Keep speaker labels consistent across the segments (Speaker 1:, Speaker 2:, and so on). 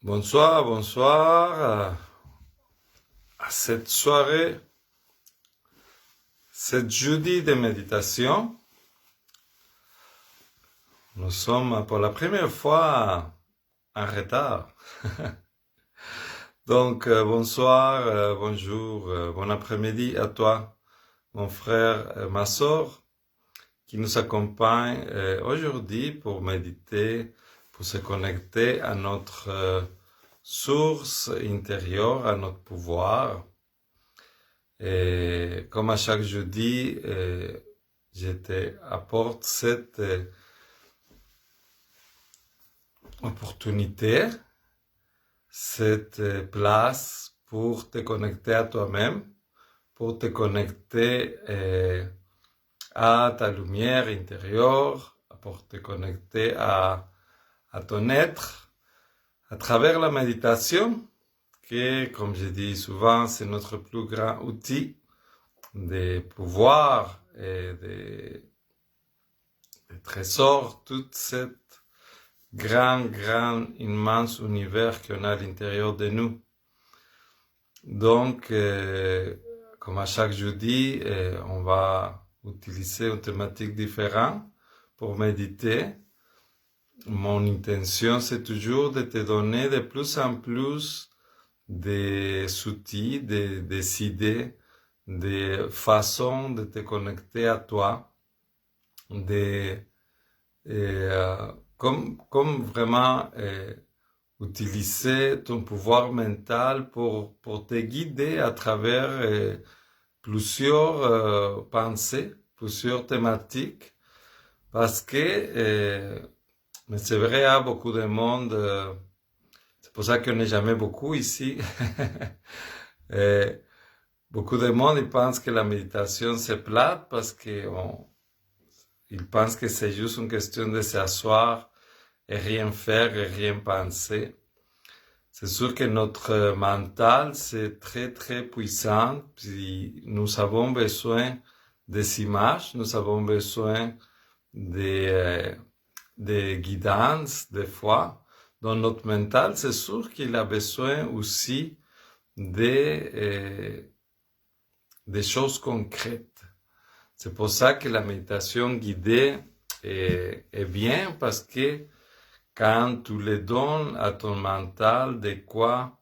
Speaker 1: Bonsoir, bonsoir à cette soirée, cette jeudi de méditation. Nous sommes pour la première fois en retard. Donc, bonsoir, bonjour, bon après-midi à toi, mon frère, ma sœur, qui nous accompagne aujourd'hui pour méditer, pour se connecter à notre source intérieure, à notre pouvoir. Et comme à chaque jeudi, je t'apporte cette opportunité, cette place pour te connecter à toi-même, pour te connecter à ta lumière intérieure, pour te connecter à ton être, à travers la méditation, qui, comme je dis souvent, c'est notre plus grand outil de pouvoir et de trésors, tout cet grand, immense univers qu'on a à l'intérieur de nous. Donc, comme à chaque jeudi, on va utiliser une thématique différente pour méditer. Mon intention, c'est toujours de te donner de plus en plus des outils, des idées, des façons de te connecter à toi, comme vraiment utiliser ton pouvoir mental pour te guider à travers plusieurs pensées, plusieurs thématiques, parce que, mais c'est vrai, il y a beaucoup de monde, c'est pour ça qu'on n'est jamais beaucoup ici. Beaucoup de monde, ils pensent que la méditation c'est plate parce qu'ils pensent que c'est juste une question de s'asseoir et rien faire et rien penser. C'est sûr que notre mental c'est très très puissant, puis nous avons besoin des images, nous avons besoin des guidances des fois. Dans notre mental, c'est sûr qu'il a besoin aussi des choses concrètes. C'est pour ça que la méditation guidée est bien, parce que quand tu le donnes à ton mental de quoi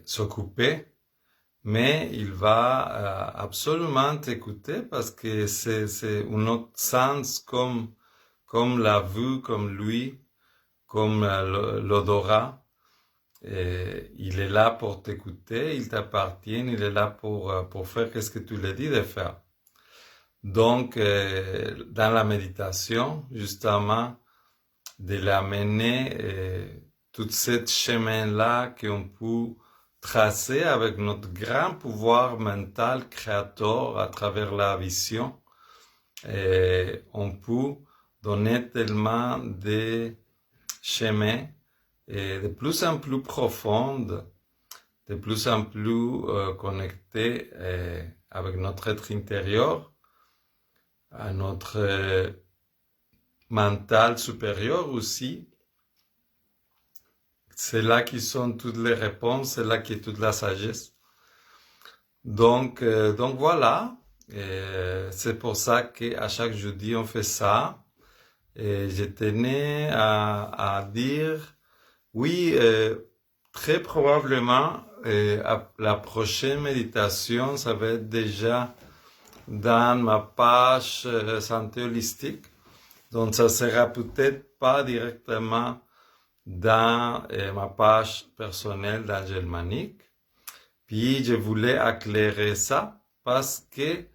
Speaker 1: s'occuper, mais il va absolument t'écouter, parce que c'est un autre sens comme la vue, comme l'ouïe, comme l'odorat. Il est là pour t'écouter, il t'appartient, il est là pour faire ce que tu lui dis de faire. Donc, dans la méditation, justement, de l'amener tout ce chemin-là qu'on peut tracer avec notre grand pouvoir mental créateur à travers la vision. Et on peut donner tellement de chemins et de plus en plus profonde, de plus en plus connectée avec notre être intérieur, à notre mental supérieur aussi. C'est là qui sont toutes les réponses, c'est là qui est toute la sagesse. Donc voilà, c'est pour ça qu'à chaque jeudi on fait ça. Et je tenais à dire, oui, très probablement, la prochaine méditation, ça va être déjà dans ma page santé holistique. Donc, ça sera peut-être pas directement dans ma page personnelle d'Angel Manique. Puis, je voulais éclairer ça parce que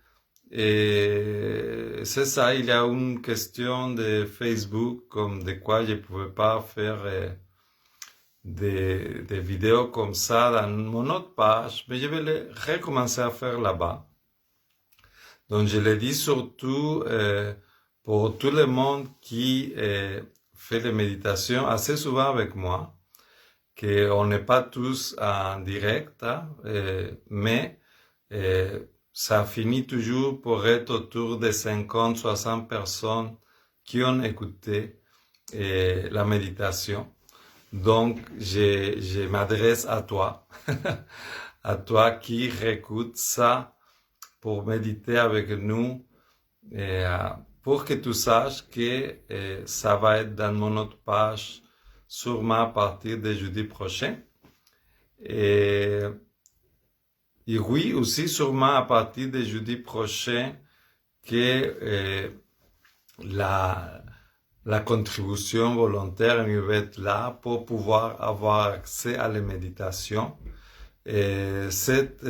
Speaker 1: c'est ça, il y a une question de Facebook, comme de quoi je pouvais pas faire des vidéos comme ça dans mon autre page, mais je vais les recommencer à faire là-bas. Donc je le dis surtout pour tout le monde qui fait les méditations assez souvent avec moi, qu'on n'est pas tous en direct, hein, mais ça finit toujours pour être autour de 50, 60 personnes qui ont écouté la méditation. Donc, je m'adresse à toi, à toi qui réécoute ça pour méditer avec nous et pour que tu saches que ça va être dans mon autre page sûrement à partir de jeudi prochain. Et, et oui, aussi sûrement à partir de jeudi prochain que la contribution volontaire va être là pour pouvoir avoir accès à la méditation. Et cette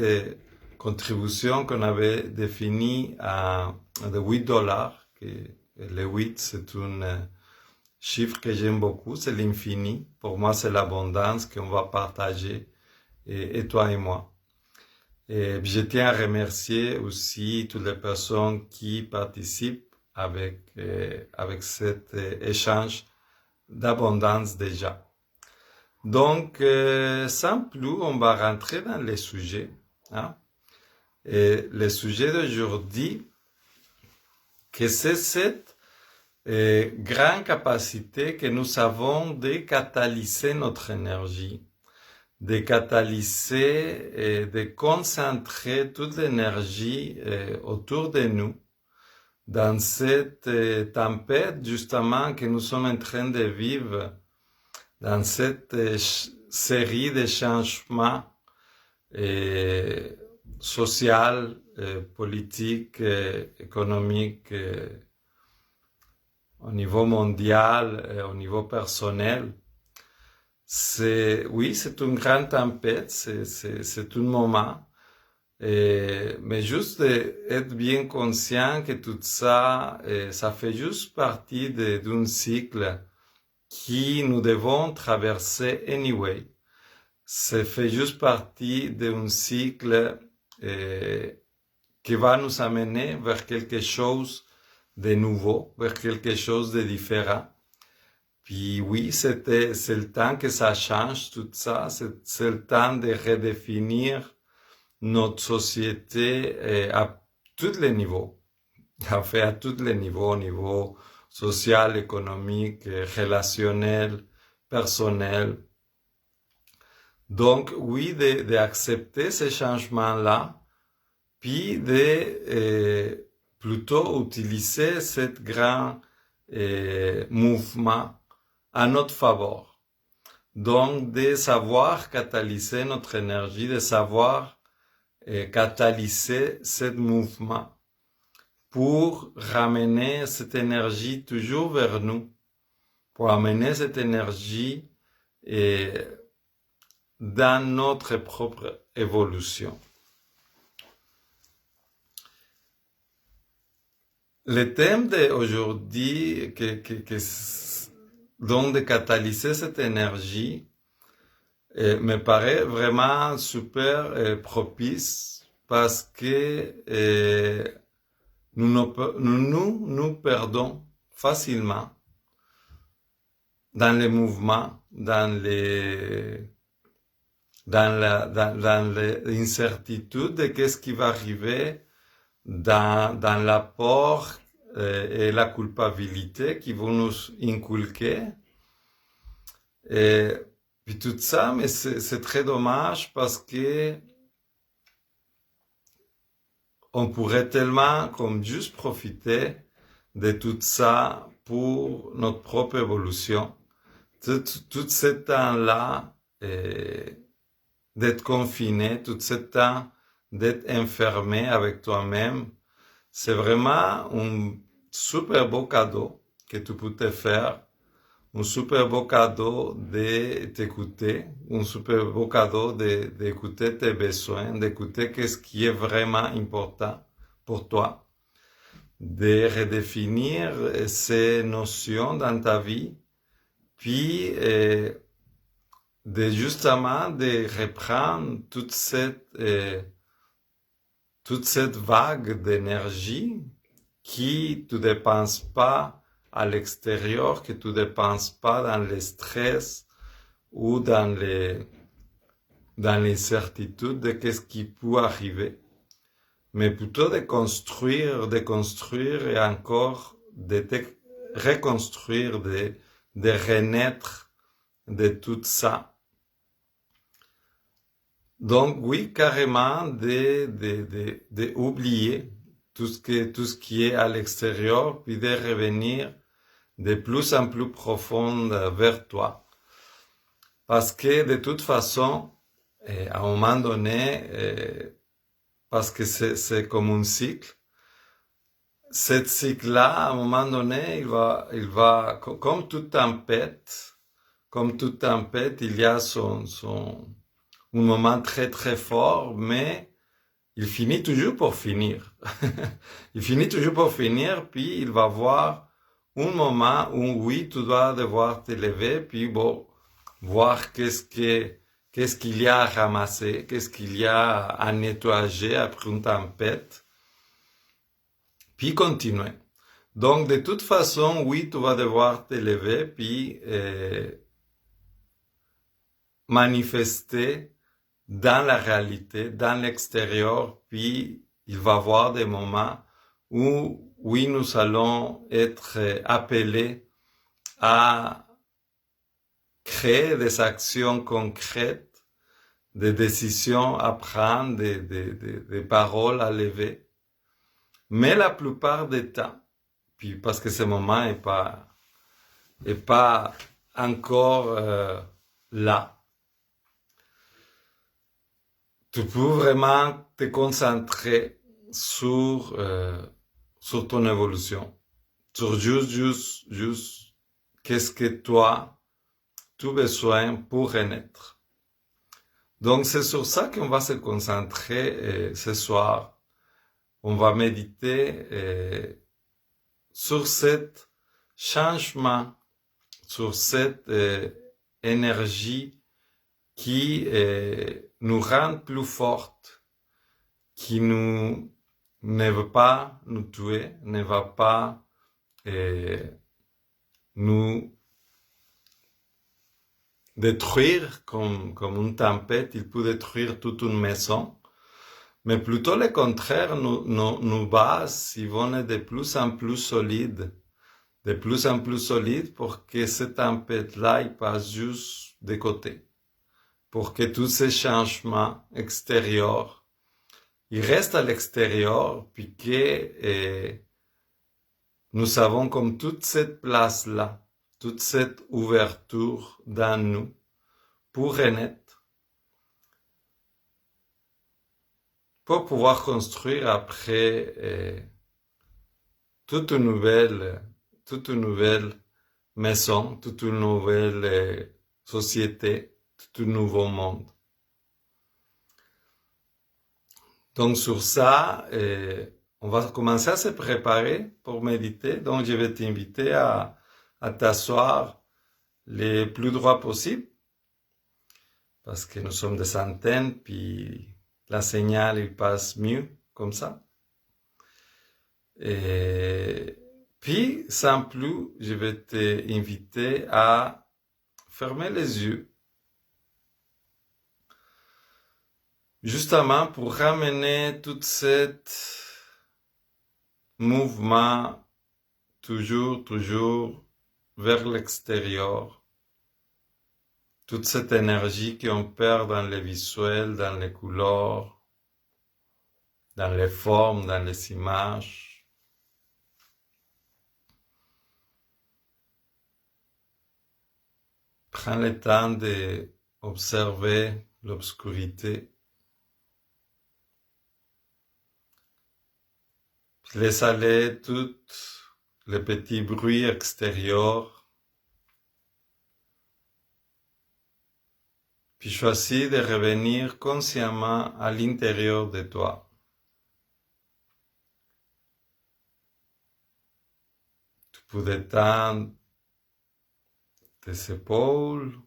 Speaker 1: contribution qu'on avait définie de $8, que le 8 c'est un chiffre que j'aime beaucoup, c'est l'infini. Pour moi, c'est l'abondance qu'on va partager, et toi et moi. Et je tiens à remercier aussi toutes les personnes qui participent avec cet échange d'abondance déjà. Donc, sans plus, on va rentrer dans les sujets. Hein? Et le sujet d'aujourd'hui, que c'est cette grande capacité que nous avons de catalyser notre énergie, de catalyser et de concentrer toute l'énergie autour de nous dans cette tempête justement que nous sommes en train de vivre, dans cette série de changements sociaux, politiques, économiques, au niveau mondial, au niveau personnel. Oui, c'est une grande tempête, c'est un moment. Mais juste être bien conscient que tout ça, ça fait juste partie d'un cycle qui nous devons traverser anyway. Ça fait juste partie d'un cycle qui va nous amener vers quelque chose de nouveau, vers quelque chose de différent. Puis oui, c'est le temps que ça change tout ça, c'est le temps de redéfinir notre société à tous les niveaux, en fait à tous les niveaux, au niveau social, économique, relationnel, personnel. Donc oui, d'accepter ces changements-là, puis de plutôt utiliser cet grand mouvement à notre faveur. Donc de savoir catalyser notre énergie, de savoir catalyser ce mouvement pour ramener cette énergie toujours vers nous, pour amener cette énergie dans notre propre évolution. Le thème d'aujourd'hui, donc de catalyser cette énergie, me paraît vraiment super propice parce que nous perdons facilement dans les mouvements, dans l'incertitude de qu'est-ce qui va arriver, dans l'apport et la culpabilité qui vont nous inculquer. Et puis tout ça, mais c'est très dommage parce que on pourrait tellement comme juste profiter de tout ça pour notre propre évolution. Tout ce temps-là, d'être confiné, tout ce temps d'être enfermé avec toi-même, c'est vraiment un super beau cadeau que tu peux te faire, un super beau cadeau de t'écouter, un super beau cadeau d'écouter tes besoins, d'écouter qu'est-ce qui est vraiment important pour toi, de redéfinir ces notions dans ta vie, puis de justement de reprendre toute cette vague d'énergie qui ne dépense pas à l'extérieur, que tu ne dépenses pas dans le stress ou dans l'incertitude de qu'est-ce qui peut arriver, mais plutôt de construire et encore de te reconstruire, de renaître de tout ça. Donc oui, carrément de oublier tout ce qui est à l'extérieur, puis de revenir de plus en plus profond vers toi. Parce que de toute façon, à un moment donné, parce que c'est comme un cycle, ce cycle-là, à un moment donné, il va, comme toute tempête, il y a un moment très très fort, mais il finit toujours pour finir. Il finit toujours pour finir, puis il va voir un moment où oui, tu dois devoir te lever, puis bon, voir qu'est-ce qu'il y a à ramasser, qu'est-ce qu'il y a à nettoyer après une tempête, puis continuer. Donc, de toute façon, oui, tu vas devoir te lever, puis manifester dans la réalité, dans l'extérieur, puis il va y avoir des moments où, oui, nous allons être appelés à créer des actions concrètes, des décisions à prendre, des paroles à lever. Mais la plupart des temps, puis parce que ce moment est pas encore là, tu peux vraiment te concentrer sur ton évolution, sur juste qu'est-ce que toi tu as besoin pour renaître. Donc c'est sur ça qu'on va se concentrer ce soir. On va méditer sur cet changement, sur cette énergie qui nous rend plus fortes, qui ne veut pas nous tuer, ne va pas nous détruire comme une tempête. Il peut détruire toute une maison, mais plutôt le contraire, nos bases ils vont être de plus en plus solides, pour que cette tempête-là il passe juste de côté, pour que tous ces changements extérieurs ils restent à l'extérieur, puis que nous avons comme toute cette place-là, toute cette ouverture dans nous pour renaître, pour pouvoir construire après toute une nouvelle maison, toute une nouvelle société, tout un nouveau monde. Donc sur ça, on va commencer à se préparer pour méditer. Donc je vais t'inviter à t'asseoir le plus droit possible, parce que nous sommes des centaines, puis la signal il passe mieux comme ça. Et puis, sans plus, je vais t'inviter à fermer les yeux, justement pour ramener tout cet mouvement toujours vers l'extérieur, toute cette énergie qu'on perd dans les visuels, dans les couleurs, dans les formes, dans les images. Prends le temps d'observer l'obscurité. Laisse aller tous les petits bruits extérieurs. Puis choisis de revenir consciemment à l'intérieur de toi. Tu peux détendre tes épaules,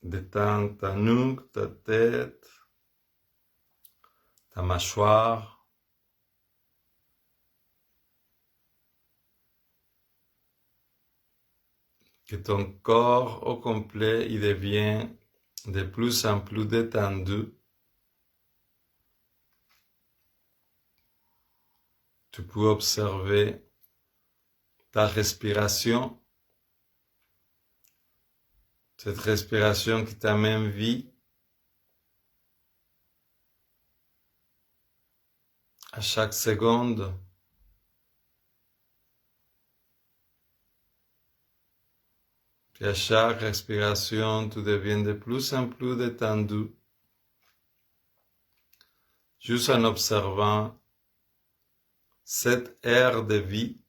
Speaker 1: détendre ta nuque, ta tête, ta mâchoire. Que ton corps au complet il devient de plus en plus détendu. Tu peux observer ta respiration, cette respiration qui t'amène vie, à chaque seconde. Puis à chaque respiration, tu deviens de plus en plus détendu, juste en observant cette air de vie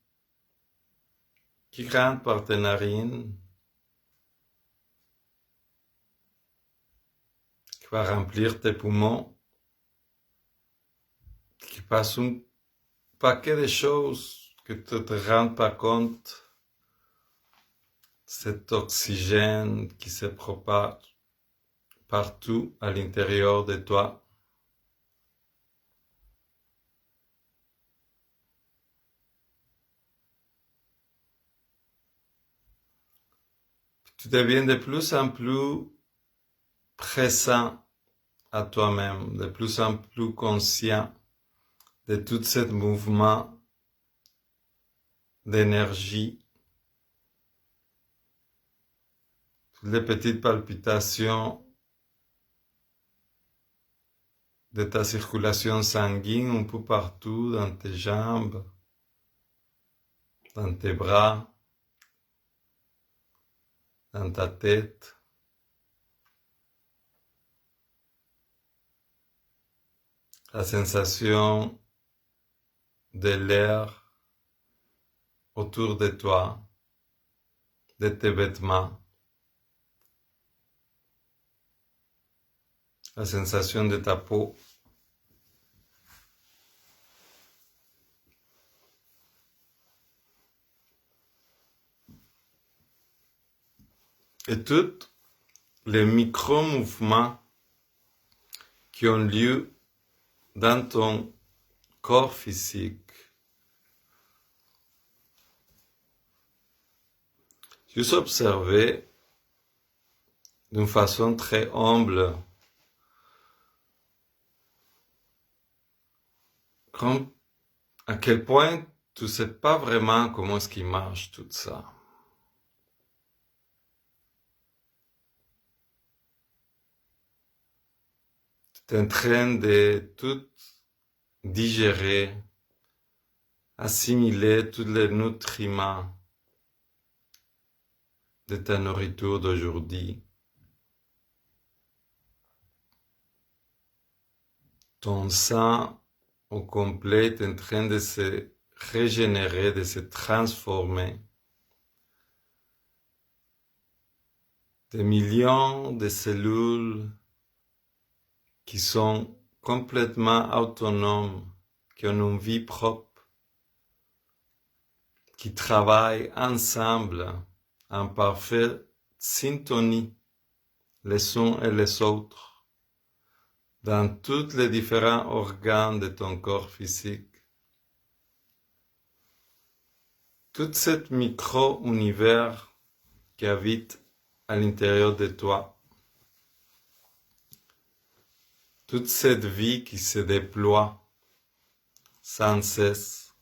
Speaker 1: qui rentre par tes narines, qui va remplir tes poumons, qui passe un paquet de choses que tu ne te rends pas compte. Cet oxygène qui se propage partout à l'intérieur de toi. Tu deviens de plus en plus présent à toi-même, de plus en plus conscient de tout ce mouvement d'énergie, toutes les petites palpitations de ta circulation sanguine un peu partout dans tes jambes, dans tes bras, dans ta tête. La sensation de l'air autour de toi, de tes vêtements, la sensation de ta peau. Et tous les micro-mouvements qui ont lieu dans ton corps physique. Juste observer d'une façon très humble à quel point tu ne sais pas vraiment comment est-ce qu'il marche tout ça. Tu es en train de tout digérer, assimiler tous les nutriments de ta nourriture d'aujourd'hui. Ton sang au complet est en train de se régénérer, de se transformer. Des millions de cellules qui sont complètement autonomes, qui ont une vie propre, qui travaillent ensemble en parfaite syntonie les uns et les autres dans tous les différents organes de ton corps physique. Tout ce micro-univers qui habite à l'intérieur de toi. Toute cette vie qui se déploie sans cesse.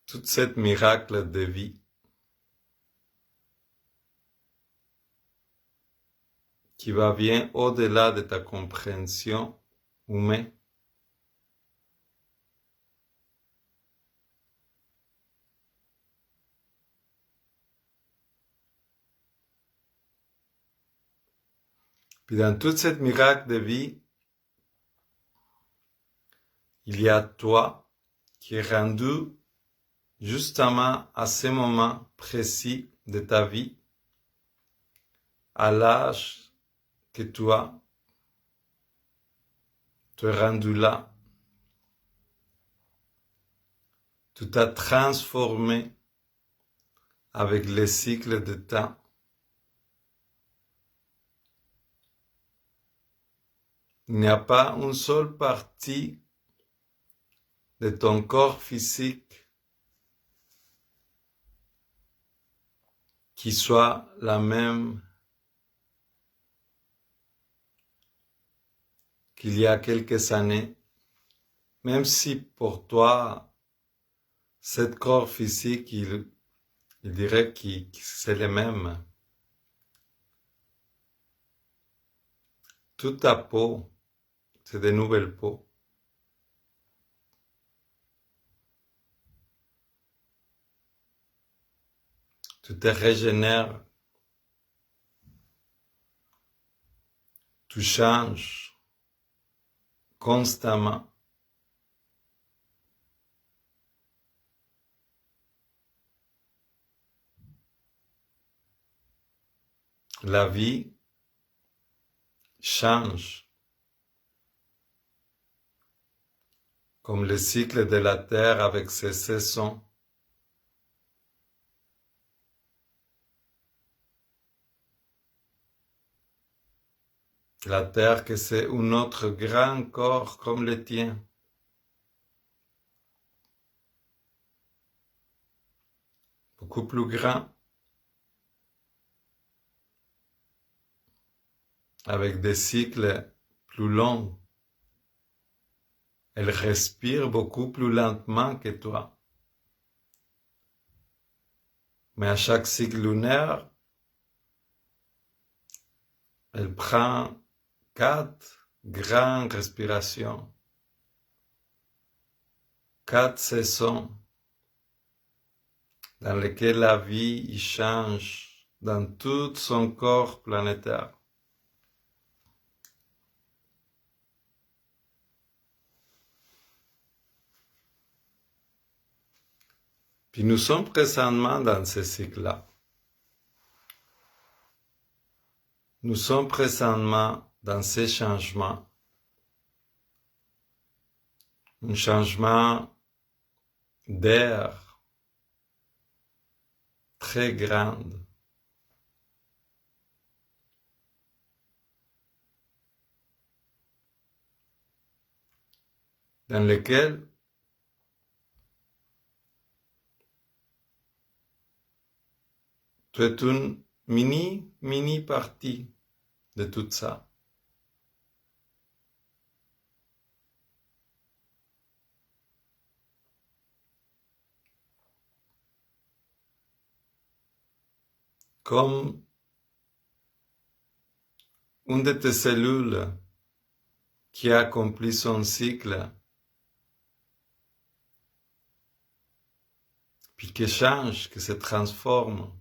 Speaker 1: Tout ce miracle de vie qui va bien au-delà de ta compréhension humaine. Puis dans tout ce miracle de vie, il y a toi qui est rendu justement à ce moment précis de ta vie, à l'âge que tu as, tu es rendu là. Tu t'as transformé avec les cycles de temps. Il n'y a pas une seule partie de ton corps physique qui soit la même qu'il y a quelques années, même si pour toi, cet corps physique, il dirait que c'est le même. Toute ta peau, c'est de nouvelles peaux. Tu te régénères, tu changes constamment. La vie change, comme le cycle de la terre avec ses saisons. La terre que c'est un autre grand corps comme le tien. Beaucoup plus grand, avec des cycles plus longs. Elle respire beaucoup plus lentement que toi. Mais à chaque cycle lunaire, elle prend 4 grandes respirations, 4 saisons dans lesquelles la vie y change dans tout son corps planétaire. Puis nous sommes présentement dans ce cycle-là. Nous sommes présentement dans ces changements. Un changement d'air très grand. Dans lequel tu es une mini partie de tout ça. Comme une de tes cellules qui a accompli son cycle, puis qui change, qui se transforme.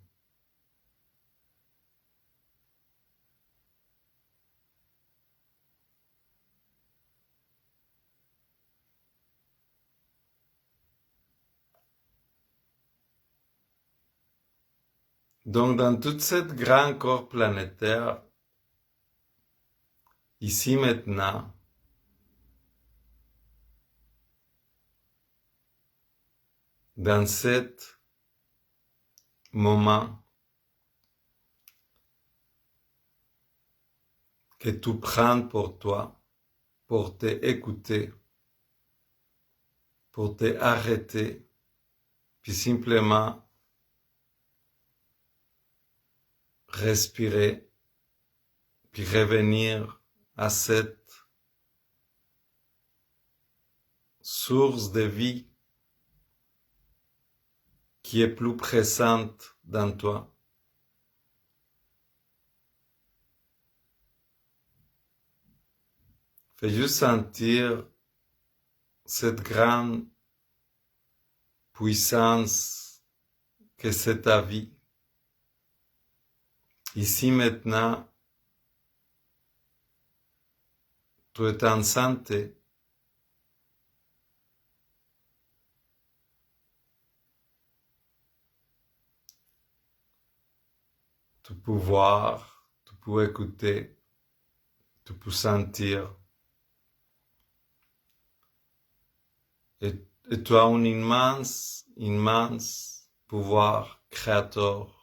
Speaker 1: Donc, dans tout ce grand corps planétaire, ici maintenant, dans cet moment que tu prends pour toi, pour t'écouter, pour t'arrêter, puis simplement respirer, puis revenir à cette source de vie qui est plus présente dans toi. Fais juste sentir cette grande puissance que c'est ta vie. Ici maintenant, tu es en santé. Tu peux voir, tu peux écouter, tu peux sentir. Et tu as un immense pouvoir créateur.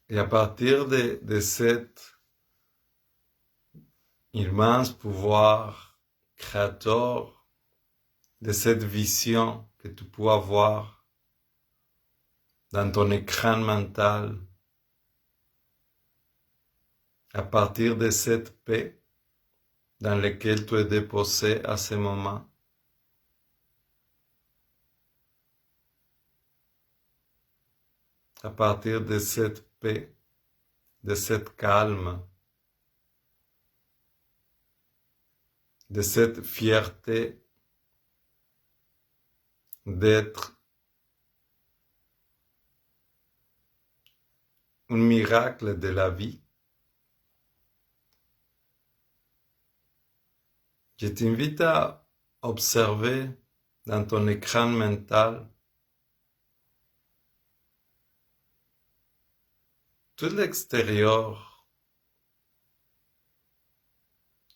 Speaker 1: Et à partir de cet immense pouvoir créateur de cette vision que tu peux avoir dans ton écran mental, à partir de cette paix dans laquelle tu es déposé à ce moment. À partir de cette paix, de cette calme, de cette fierté d'être un miracle de la vie. Je t'invite à observer dans ton écran mental tout l'extérieur,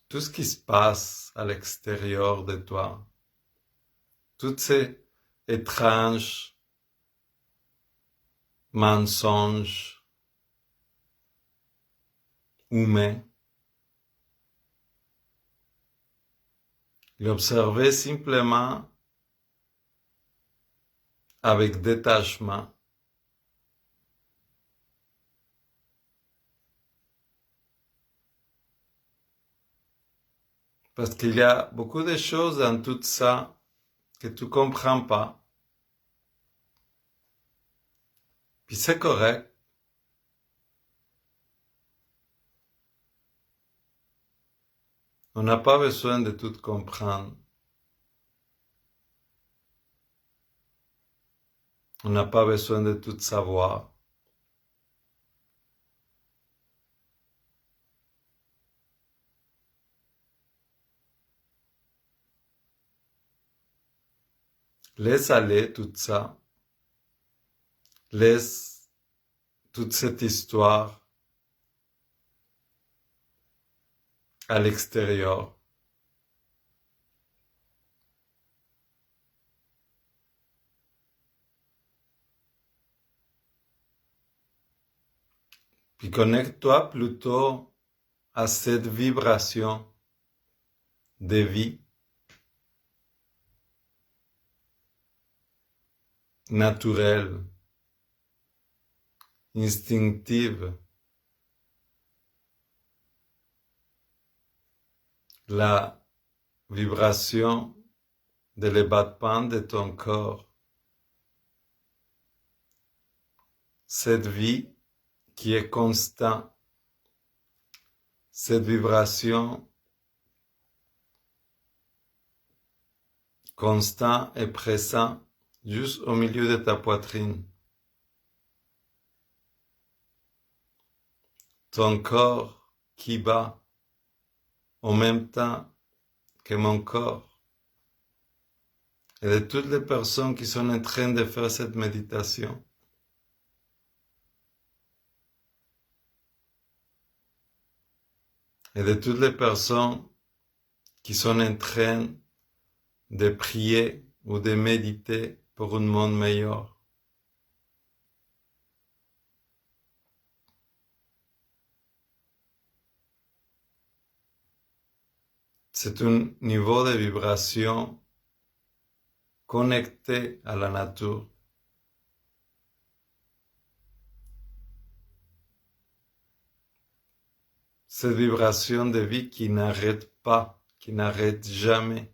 Speaker 1: tout ce qui se passe à l'extérieur de toi, toutes ces étranges mensonges humains. L'observer simplement avec détachement. Parce qu'il y a beaucoup de choses dans tout ça que tu ne comprends pas. Puis c'est correct. On n'a pas besoin de tout comprendre. On n'a pas besoin de tout savoir. Laisse aller tout ça. Laisse toute cette histoire à l'extérieur. Puis connecte-toi plutôt à cette vibration de vie naturelle, instinctive. La vibration de les battements de ton corps. Cette vie qui est constante. Cette vibration constante et présente juste au milieu de ta poitrine. Ton corps qui bat en même temps que mon corps. Et de toutes les personnes qui sont en train de faire cette méditation. Et de toutes les personnes qui sont en train de prier ou de méditer pour un monde meilleur. C'est un niveau de vibration connecté à la nature. Cette vibration de vie qui n'arrête pas, qui n'arrête jamais.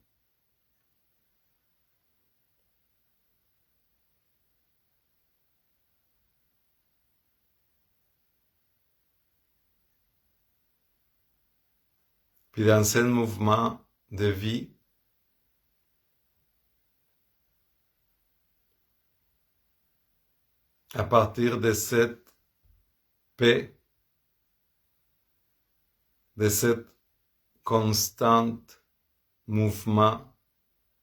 Speaker 1: Puis dans ce mouvement de vie, à partir de cette paix, de cet constant mouvement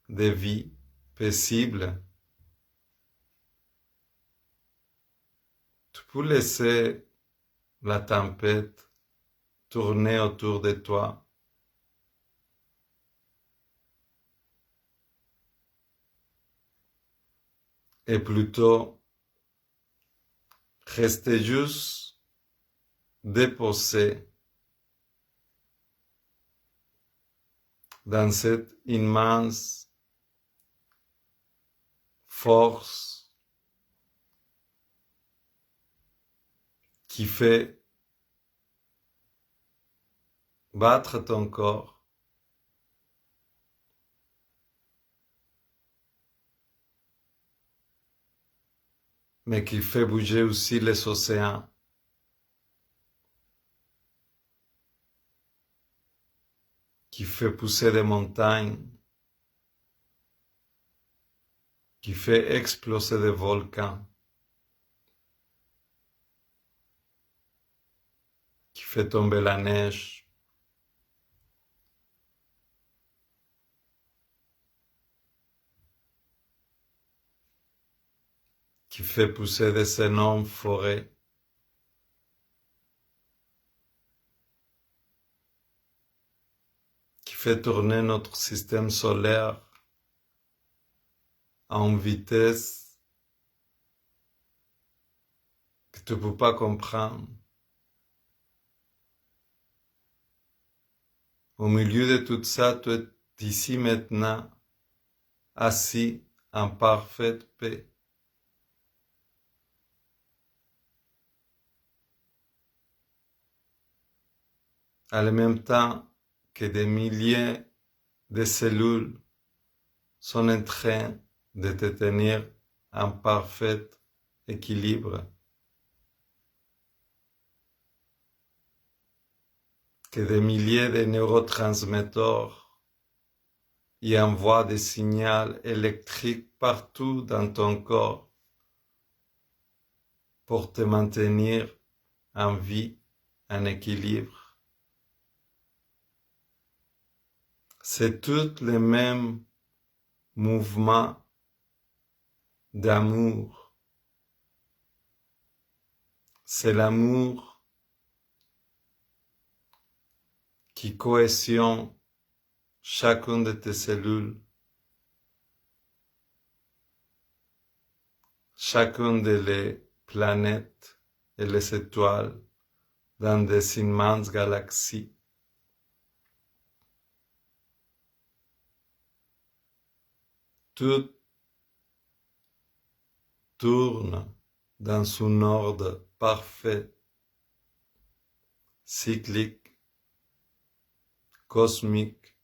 Speaker 1: de vie paisible, tu peux laisser la tempête tourner autour de toi. Et plutôt rester juste déposé dans cette immense force qui fait battre ton corps, mais qui fait bouger aussi les océans, qui fait pousser des montagnes, qui fait exploser des volcans, qui fait tomber la neige, qui fait pousser des énormes forêts, qui fait tourner notre système solaire à une vitesse que tu ne peux pas comprendre. Au milieu de tout ça, tu es ici maintenant, assis en parfaite paix. En même temps que des milliers de cellules sont en train de te tenir en parfait équilibre, que des milliers de neurotransmetteurs y envoient des signaux électriques partout dans ton corps pour te maintenir en vie, en équilibre. C'est tout le même mouvement d'amour. C'est l'amour qui cohésionne chacune de tes cellules, chacune des planètes et les étoiles dans des immenses galaxies. Tout tourne dans un ordre parfait, cyclique, cosmique.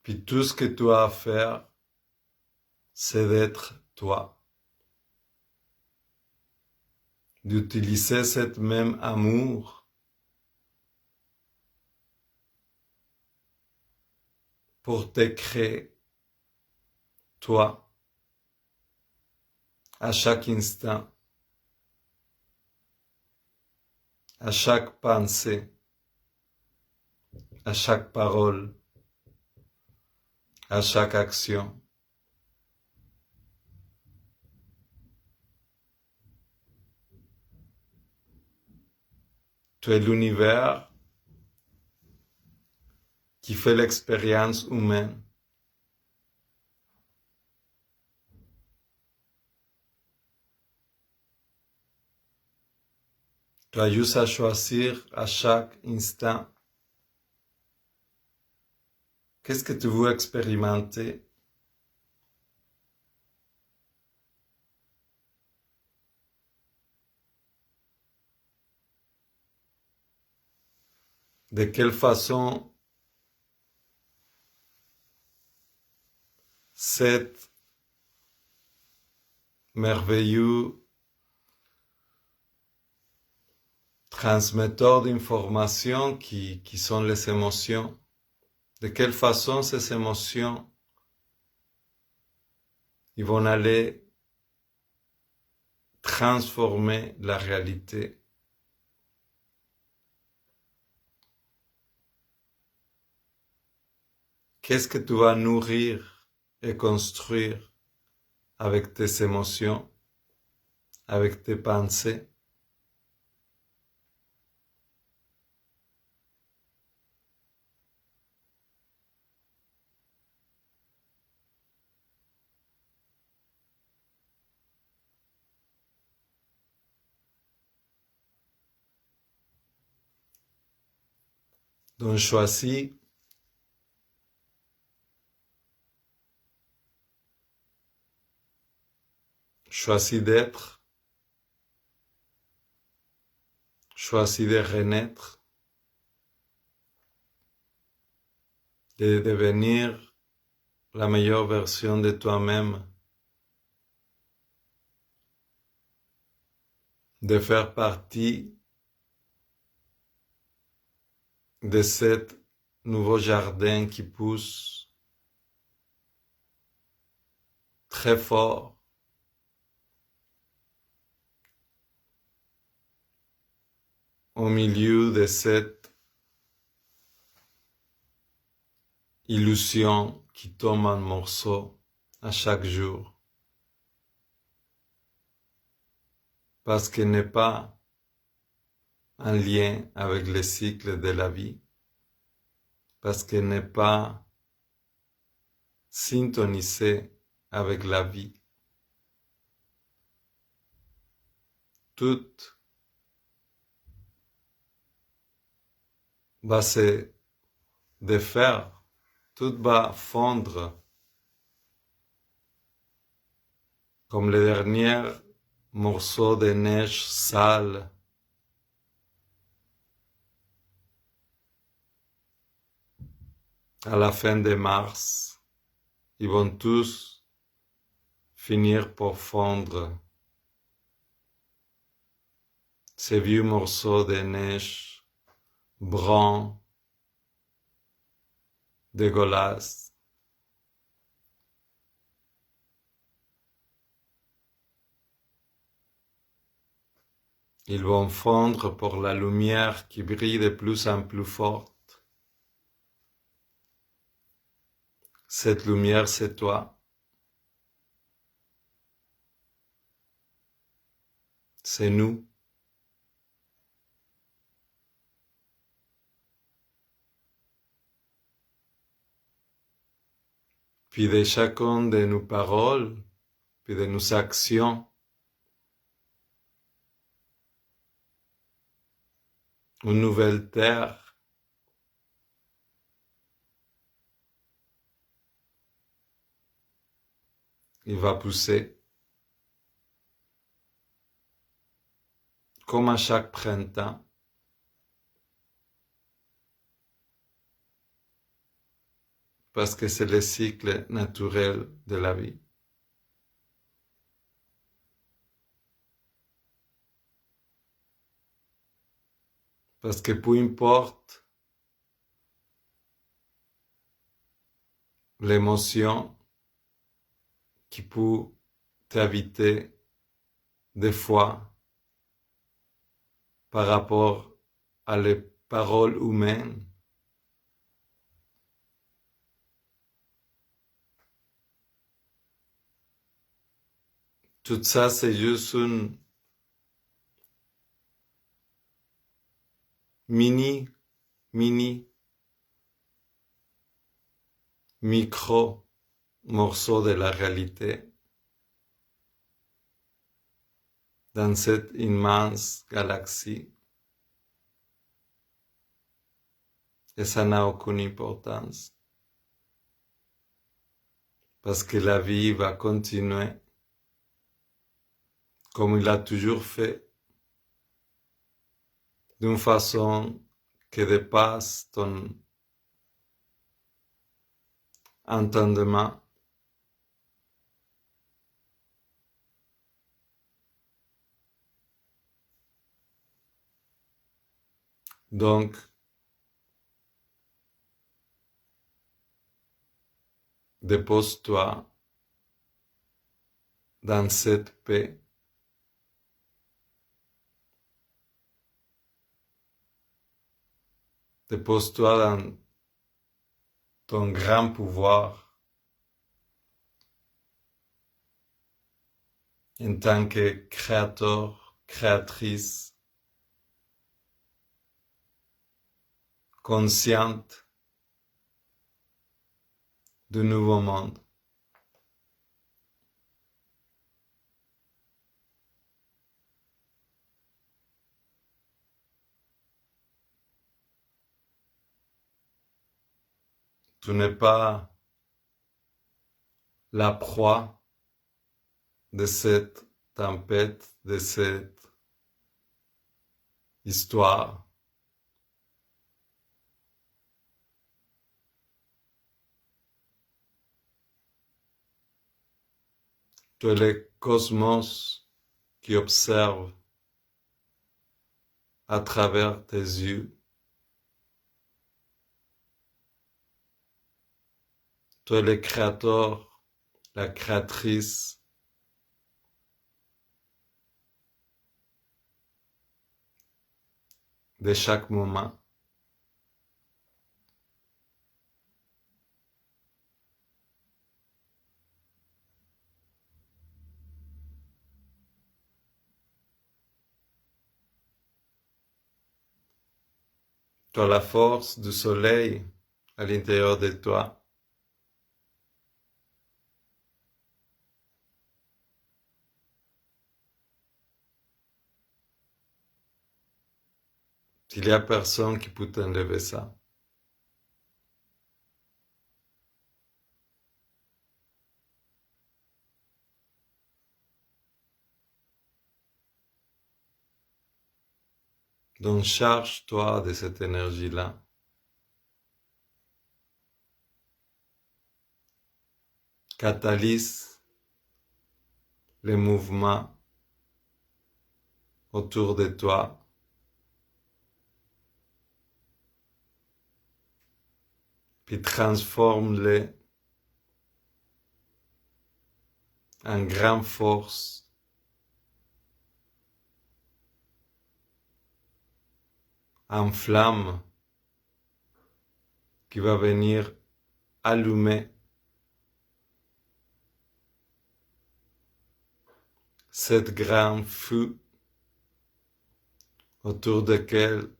Speaker 1: Puis tout ce que tu as à faire, c'est d'être toi. D'utiliser cet même amour pour te créer, toi, à chaque instant, à chaque pensée, à chaque parole, à chaque action. Tu es l'univers qui fait l'expérience humaine. Tu as juste à choisir à chaque instant qu'est-ce que tu veux expérimenter. De quelle façon cet merveilleux transmetteur d'informations qui sont les émotions, de quelle façon ces émotions ils vont aller transformer la réalité. Qu'est-ce que tu vas nourrir et construire avec tes émotions, avec tes pensées? Donc choisis d'être, choisis de renaître, de devenir la meilleure version de toi-même, de faire partie de cet nouveau jardin qui pousse très fort au milieu de cette illusion qui tombe en morceaux à chaque jour. Parce qu'elle n'est pas en lien avec le cycle de la vie, parce qu'elle n'est pas syntonisée avec la vie. Tout va se défaire, tout va fondre comme le dernier morceau de neige sale à la fin de mars. Ils vont tous finir par fondre. Ces vieux morceaux de neige bruns, dégueulasses. Ils vont fondre pour la lumière qui brille de plus en plus forte. Cette lumière, c'est toi. C'est nous. Puis de chacune de nos paroles, puis de nos actions, une nouvelle terre il va pousser. Comme à chaque printemps, parce que c'est le cycle naturel de la vie. Parce que peu importe l'émotion qui peut t'habiter des fois par rapport à les paroles humaines, tout ça c'est juste une micro morceau de la réalité dans cette immense galaxie. Et ça n'a aucune importance. Parce que la vie va continuer comme il a toujours fait, d'une façon qui dépasse ton entendement. Donc, dépose-toi dans cette paix. Dépose-toi dans ton grand pouvoir en tant que créateur, créatrice, consciente du nouveau monde. tu n'es pas la proie de cette tempête, de cette histoire. Tu es le cosmos qui observe à travers tes yeux. Tu es le créateur, la créatrice de chaque moment. Tu as la force du soleil à l'intérieur de toi. Il n'y a personne qui peut t'enlever ça. Donc charge-toi de cette énergie-là. Catalyse les mouvements autour de toi. Puis transforme-les en grande force, en flamme qui va venir allumer cette grande feu autour duquel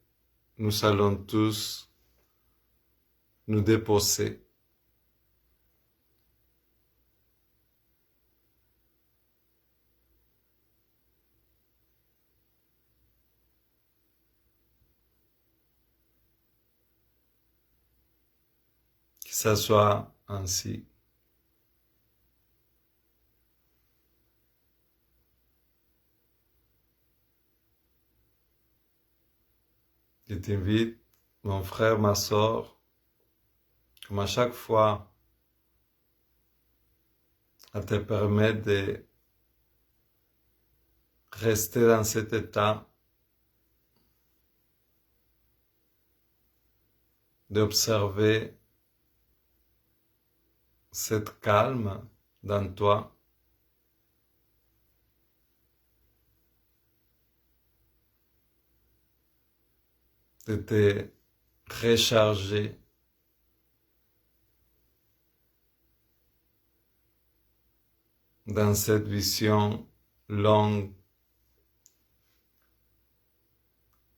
Speaker 1: nous allons tous nous déposer. Que ça soit ainsi. Je t'invite, mon frère, ma sœur, comme à chaque fois, à te permettre de rester dans cet état, d'observer cette calme dans toi, de te recharger dans cette vision longue,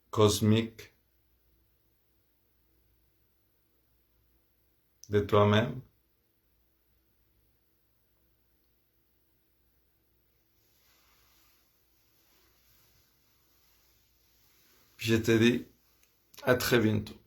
Speaker 1: cosmique de toi-même. Je te dis à très bientôt.